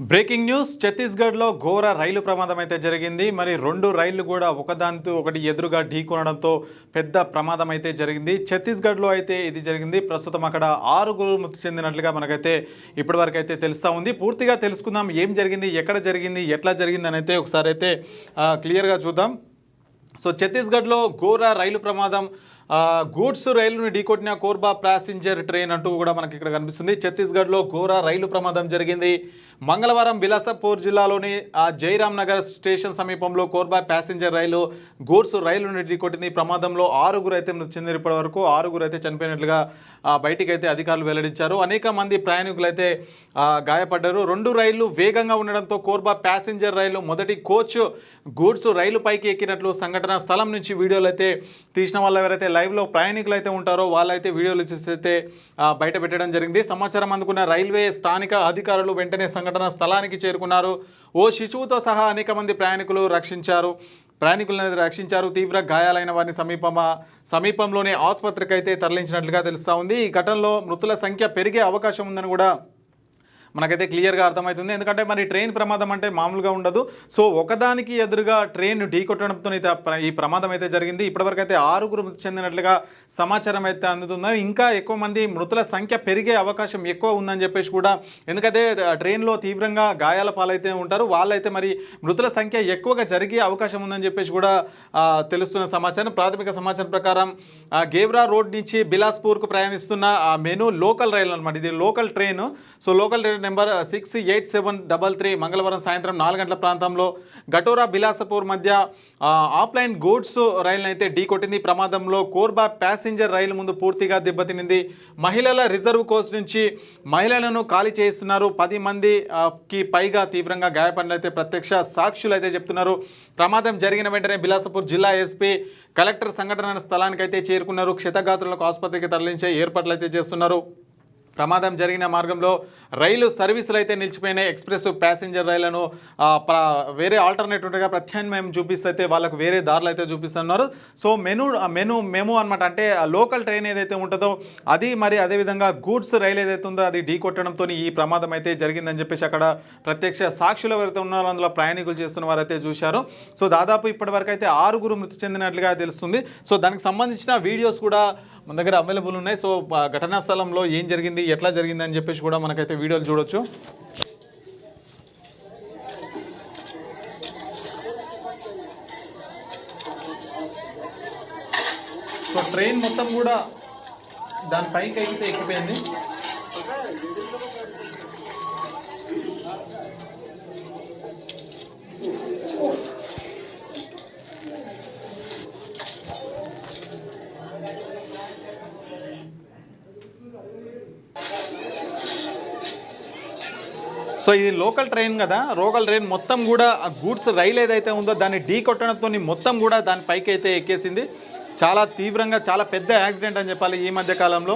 Breaking news ఛత్తీస్గఢ్లో ఘోర రైలు ప్రమాదం అయితే జరిగింది. మరి రెండు రైళ్లు కూడా ఒకదానితో ఒకటి ఎదురుగా ఢీకొనడంతో పెద్ద ప్రమాదం అయితే జరిగింది. ఛత్తీస్గఢ్లో అయితే ఇది జరిగింది. ప్రస్తుతం అక్కడ 6 మృతి చెందినట్లుగా మనకైతే ఇప్పటివరకు అయితే తెలుస్తూ ఉంది. పూర్తిగా తెలుసుకుందాం ఏం జరిగింది, ఎక్కడ జరిగింది, ఎట్లా జరిగింది అని అయితే ఒకసారి అయితే క్లియర్గా చూద్దాం. సో ఛత్తీస్గఢ్లో ఘోర రైలు ప్రమాదం, గూడ్స్ రైలును ఢీకొట్టిన కోర్బా ప్యాసింజర్ ట్రైన్ అంటూ కూడా మనకి ఇక్కడ కనిపిస్తుంది. ఛత్తీస్గఢ్లో ఘోర రైలు ప్రమాదం జరిగింది. మంగళవారం బిలాసపూర్ జిల్లాలోని జైరామ్ నగర్ స్టేషన్ సమీపంలో కోర్బా ప్యాసింజర్ రైలు గూడ్స్ రైలును ఢీకొట్టింది. ప్రమాదంలో 6 అయితే మృతి చెందిన ఇప్పటి వరకు 6 అయితే చనిపోయినట్లుగా బయటికి అయితే అధికారులు వెల్లడించారు. అనేక మంది ప్రయాణికులు అయితే గాయపడ్డారు. 2 రైళ్లు వేగంగా ఉండడంతో కోర్బా ప్యాసింజర్ రైలు మొదటి కోచ్ గూడ్స్ రైలు పైకి ఎక్కినట్లు సంఘటన స్థలం నుంచి వీడియోలు అయితే తీసిన వాళ్ళు ఎవరైతే లైవ్లో ప్రయాణికులు అయితే ఉంటారో వాళ్ళైతే వీడియోలు అయితే బయట పెట్టడం జరిగింది. సమాచారం అందుకున్న రైల్వే స్థానిక అధికారులు వెంటనే సంఘటన స్థలానికి చేరుకున్నారు. ఓ శిశువుతో సహా అనేక మంది ప్రయాణికులను రక్షించారు. తీవ్ర గాయాలైన వారిని సమీపంలోనే ఆసుపత్రికి అయితే తరలించినట్లుగా తెలుస్తూ ఉంది. ఈ ఘటనలో మృతుల సంఖ్య పెరిగే అవకాశం ఉందని కూడా మనకైతే క్లియర్గా అర్థమవుతుంది. ఎందుకంటే మరి ట్రైన్ ప్రమాదం అంటే మామూలుగా ఉండదు. సో ఒకదానికి ఎదురుగా ట్రైన్ ఢీకొట్టడంతో ఈ ప్రమాదం అయితే జరిగింది. ఇప్పటివరకు అయితే 6 మృతి చెందినట్లుగా సమాచారం అయితే అందుతుంది. ఇంకా ఎక్కువ మంది మృతుల సంఖ్య పెరిగే అవకాశం ఎక్కువ ఉందని చెప్పేసి కూడా, ఎందుకంటే ట్రైన్లో తీవ్రంగా గాయాల పాలైతే ఉంటారు. వాళ్ళైతే మరి మృతుల సంఖ్య ఎక్కువగా జరిగే అవకాశం ఉందని చెప్పేసి కూడా తెలుస్తున్న సమాచారం. ప్రాథమిక సమాచారం ప్రకారం గేవ్రా రోడ్ నుంచి బిలాస్పూర్కు ప్రయాణిస్తున్న మెను లోకల్ రైలు అనమాట. ఇది local train. So local train number 68733 మంగళవారం సాయంత్రం 4 గంటల ప్రాంతంలో గటోరా బిలాసపూర్ మధ్య ఆఫ్లైన్ గూడ్స్ రైలును అయితే ఢీకొట్టింది. ప్రమాదంలో కోర్బా ప్యాసింజర్ రైలు ముందు పూర్తిగా దెబ్బతినింది. మహిళల రిజర్వ్ కోచ్ నుంచి మహిళలను ఖాళీ చేస్తున్నారు. 10 మందికి పైగా తీవ్రంగా గాయపడినైతే ప్రత్యక్ష సాక్షులు అయితే చెప్తున్నారు. ప్రమాదం జరిగిన వెంటనే బిలాసపూర్ జిల్లా ఎస్పీ కలెక్టర్ సంఘటన స్థలానికి అయితే చేరుకున్నారు. క్షతగాత్రులకు ఆసుపత్రికి తరలించే ఏర్పాట్లు అయితే చేస్తున్నారు. ప్రమాదం జరిగిన మార్గంలో రైలు సర్వీసులు అయితే నిలిచిపోయినాయి. ఎక్స్ప్రెస్ ప్యాసింజర్ రైళ్లను వేరే ఆల్టర్నేటివ్గా ప్రత్యామ్నాయం చూపిస్తే వాళ్ళకు వేరే దారులు అయితే చూపిస్తున్నారు. సో మెము అనమాట, అంటే లోకల్ ట్రైన్ ఏదైతే ఉంటుందో అది, మరి అదేవిధంగా గూడ్స్ రైలు ఏదైతే ఉందో అది ఢీకొట్టడంతో ఈ ప్రమాదం అయితే జరిగిందని చెప్పేసి అక్కడ ప్రత్యక్ష సాక్షులు ఎవరైతే ఉన్నారో అందులో ప్రయాణికులు చేస్తున్న వారైతే చూశారు. సో దాదాపు ఇప్పటివరకు అయితే 6 మృతి చెందినట్లుగా తెలుస్తుంది. సో దానికి సంబంధించిన వీడియోస్ కూడా మన దగ్గర అవైలబుల్ ఉన్నాయి. సో ఘటనా స్థలంలో ఏం జరిగింది, ఎట్లా జరిగింది అని చెప్పేసి కూడా మనకైతే వీడియోలు చూడొచ్చు. సో ట్రైన్ మొత్తం కూడా దాని పైకి అయితే ఎక్కిపోయింది. సో ఇది లోకల్ ట్రైన్ కదా, లోకల్ ట్రైన్ మొత్తం కూడా ఆ గూడ్స్ రైలు ఏదైతే ఉందో దాన్ని ఢీ కొట్టడంతో మొత్తం కూడా దాని పైకి అయితే ఎక్కేసింది. చాలా తీవ్రంగా, చాలా పెద్ద యాక్సిడెంట్ అని చెప్పాలి ఈ మధ్య కాలంలో.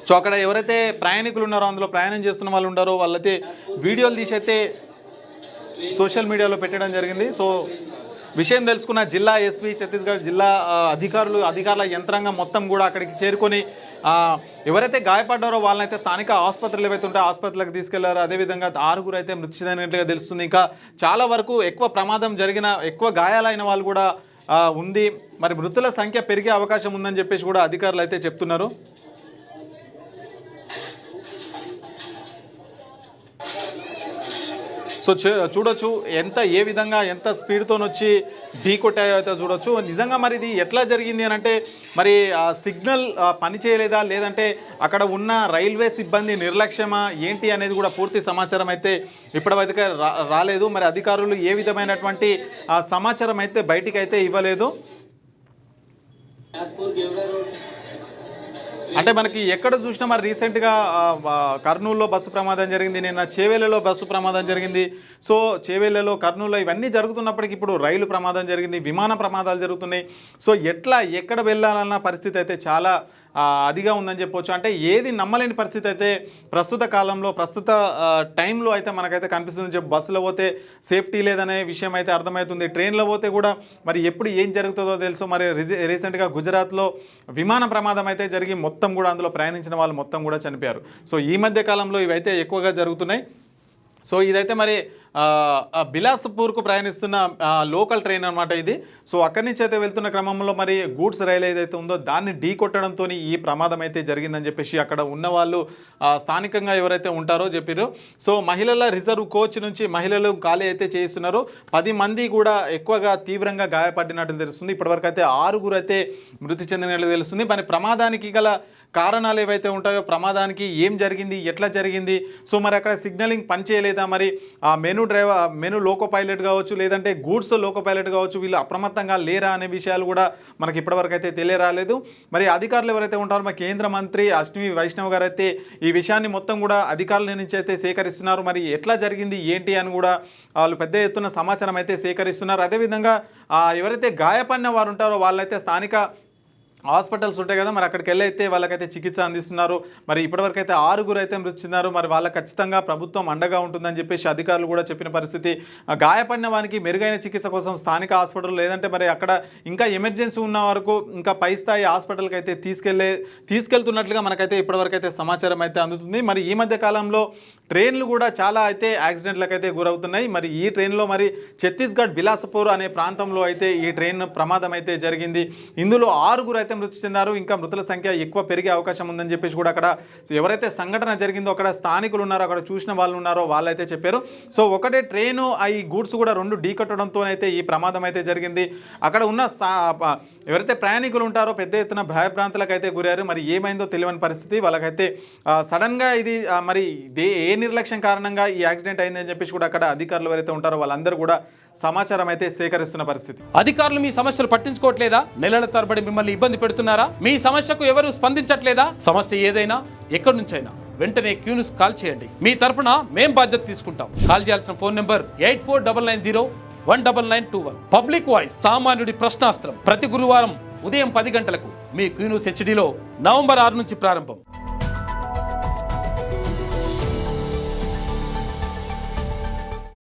సో అక్కడ ఎవరైతే ప్రయాణికులు ఉన్నారో, అందులో ప్రయాణం చేస్తున్న వాళ్ళు ఉన్నారో వాళ్ళైతే వీడియోలు తీసి అయితే సోషల్ మీడియాలో పెట్టడం జరిగింది. సో విషయం తెలుసుకున్న జిల్లా ఎస్పీ, ఛత్తీస్గఢ్ జిల్లా అధికారుల యంత్రాంగం మొత్తం కూడా అక్కడికి చేరుకొని ఎవరైతే గాయపడ్డారో వాళ్ళనైతే స్థానిక ఆసుపత్రులు ఏవైతే ఉంటే ఆసుపత్రులకు తీసుకెళ్లారు. అదేవిధంగా 6 అయితే మృతి చెందినట్లుగా తెలుస్తుంది. ఇంకా చాలా వరకు ఎక్కువ ప్రమాదం జరిగిన, ఎక్కువ గాయాలైన వాళ్ళు కూడా ఉంది. మరి మృతుల సంఖ్య పెరిగే అవకాశం ఉందని చెప్పేసి కూడా అధికారులు అయితే చెప్తున్నారు. సో చూడొచ్చు ఏ విధంగా ఎంత స్పీడ్తో వచ్చి ఢీ కొట్టాయో అయితే చూడొచ్చు. నిజంగా మరి ఇది ఎట్లా జరిగింది అని అంటే, మరి సిగ్నల్ పని చేయలేదా, లేదంటే అక్కడ ఉన్న రైల్వే సిబ్బంది నిర్లక్ష్యమా ఏంటి అనేది కూడా పూర్తి సమాచారం అయితే ఇప్పటివరకు రాలేదు. మరి అధికారులు ఏ విధమైనటువంటి సమాచారం అయితే బయటికి అయితే ఇవ్వలేదు. అంటే మనకి ఎక్కడ చూసినా మరి రీసెంట్గా కర్నూలులో బస్సు ప్రమాదం జరిగింది, నిన్న చేవేళ్లలో బస్సు ప్రమాదం జరిగింది. సో చేవేళ్లలో, కర్నూలులో ఇవన్నీ జరుగుతున్నప్పటికీ ఇప్పుడు రైలు ప్రమాదం జరిగింది, విమాన ప్రమాదాలు జరుగుతున్నాయి. సో ఎక్కడ వెళ్ళాలన్న పరిస్థితి అయితే చాలా అదిగా ఉందని చెప్పొచ్చు. అంటే ఏది నమ్మలేని పరిస్థితి అయితే ప్రస్తుత కాలంలో ప్రస్తుత టైంలో అయితే మనకైతే కనిపిస్తుంది. చెప్పి బస్సులో పోతే సేఫ్టీ లేదనే విషయం అయితే అర్థమవుతుంది. ట్రైన్లో పోతే కూడా మరి ఎప్పుడు ఏం జరుగుతుందో తెలుసు. మరి రీసెంట్గా గుజరాత్లో విమాన ప్రమాదం అయితే జరిగి మొత్తం కూడా అందులో ప్రయాణించిన వాళ్ళు మొత్తం కూడా చనిపోయారు. సో ఈ మధ్య కాలంలో ఇవైతే ఎక్కువగా జరుగుతున్నాయి. సో ఇదైతే మరి బిలాస్పూర్కు ప్రయాణిస్తున్న లోకల్ ట్రైన్ అనమాట ఇది. సో అక్కడి నుంచి అయితే వెళ్తున్న క్రమంలో మరి గూడ్స్ రైలు ఏదైతే ఉందో దాన్ని ఢీ కొట్టడంతో ఈ ప్రమాదం అయితే జరిగిందని చెప్పేసి అక్కడ ఉన్న వాళ్ళు స్థానికంగా ఎవరైతే ఉంటారో చెప్పారు. సో మహిళల రిజర్వ్ కోచ్ నుంచి మహిళలు ఖాళీ అయితే చేస్తున్నారు. 10 మంది కూడా ఎక్కువగా తీవ్రంగా గాయపడినట్లు తెలుస్తుంది. ఇప్పటివరకు అయితే 6 అయితే మృతి చెందినట్లు తెలుస్తుంది. మరి ప్రమాదానికి గల కారణాలు ఏవైతే ఉంటాయో, ప్రమాదానికి ఏం జరిగింది, ఎట్లా జరిగింది, సో మరి అక్కడ సిగ్నలింగ్ పనిచేయలేదా, మరి ఆ మెను లోకో పైలట్ కావచ్చు, లేదంటే గూడ్స్ లోకో పైలట్ కావచ్చు, వీళ్ళు అప్రమత్తంగా లేరా అనే విషయాలు కూడా మనకి ఇప్పటివరకు అయితే తెలియరాలేదు. మరి అధికారులు ఎవరైతే ఉంటారో మా కేంద్ర మంత్రి అశ్విని వైష్ణవ్ గారు అయితే ఈ విషయాన్ని మొత్తం కూడా అధికారుల నుంచి అయితే సేకరిస్తున్నారు. మరి ఎట్లా జరిగింది ఏంటి అని కూడా వాళ్ళు పెద్ద ఎత్తున సమాచారం అయితే సేకరిస్తున్నారు. అదేవిధంగా ఎవరైతే గాయపడిన వారు ఉంటారో వాళ్ళైతే స్థానిక హాస్పిటల్స్ ఉంటాయి కదా, మరి అక్కడికి వెళ్ళి అయితే వాళ్ళకైతే చికిత్స అందిస్తున్నారు. మరి ఇప్పటివరకు అయితే 6 అయితే మృతి చెందారు. మరి వాళ్ళకి ఖచ్చితంగా ప్రభుత్వం అండగా ఉంటుందని చెప్పేసి అధికారులు కూడా చెప్పిన పరిస్థితి. గాయపడిన వారికి మెరుగైన చికిత్స కోసం స్థానిక హాస్పిటల్ లేదంటే మరి అక్కడ ఇంకా ఎమర్జెన్సీ ఉన్న వరకు ఇంకా పై స్థాయి హాస్పిటల్కి అయితే తీసుకెళ్తున్నట్లుగా మనకైతే ఇప్పటివరకు అయితే సమాచారం అయితే అందుతుంది. మరి ఈ మధ్య కాలంలో ట్రైన్లు కూడా చాలా అయితే యాక్సిడెంట్లకు అయితే గురవుతున్నాయి. మరి ఈ ట్రైన్లో మరి ఛత్తీస్గఢ్ బిలాస్పూర్ అనే ప్రాంతంలో అయితే ఈ ట్రైన్ ప్రమాదం అయితే జరిగింది. ఇందులో 6 అయితే మృతి చెందారు. ఇంకా మృతుల సంఖ్య ఎక్కువ పెరిగే అవకాశం ఉందని చెప్పేసి కూడా అక్కడ ఎవరైతే సంఘటన జరిగిందో అక్కడ స్థానికులు ఉన్నారో, అక్కడ చూసిన వాళ్ళు ఉన్నారో వాళ్ళైతే చెప్పారు. సో ఒకటే ట్రైను ఈ గూడ్స్ కూడా 2 ఢీకొట్టడంతోనైతే ఈ ప్రమాదం అయితే జరిగింది. అక్కడ ఉన్న ఎవరైతే ప్రయాణికులు ఉంటారో పెద్ద ఎత్తున భయభ్రాంతులకు అయితే గురారు. మరి ఏమైందో తెలియని పరిస్థితి వాళ్ళకైతే. సడన్గా ఇది మరి ఏ నిర్లక్ష్యం కారణంగా ఈ యాక్సిడెంట్ అయిందని చెప్పేసి కూడా అక్కడ అధికారులు ఎవరైతే ఉంటారో వాళ్ళందరూ కూడా సమాచారం అయితే సేకరిస్తున్న పరిస్థితి. అధికారులు మీ సమస్యలు పట్టించుకోవట్లేదా? నెలల తరబడి మిమ్మల్ని ఇబ్బంది పెడుతున్నారా? మీ సమస్యకు ఎవరు స్పందించట్లేదా? సమస్య ఏదైనా ఎక్కడి నుంచైనా వెంటనే క్యూన్యూస్ కాల్ చేయండి. మీ తరఫున మేం బాధ్యత తీసుకుంటాం. కాల్ చేయాల్సిన ఫోన్ నెంబర్ 8499019921. పబ్లిక్ వాయిస్, సామాన్యుడి ప్రశ్నాస్త్రం. ప్రతి గురువారం ఉదయం 10 గంటలకు మీ క్యూన్యూస్ హెచ్డీలో నవంబర్ 6 నుంచి ప్రారంభం.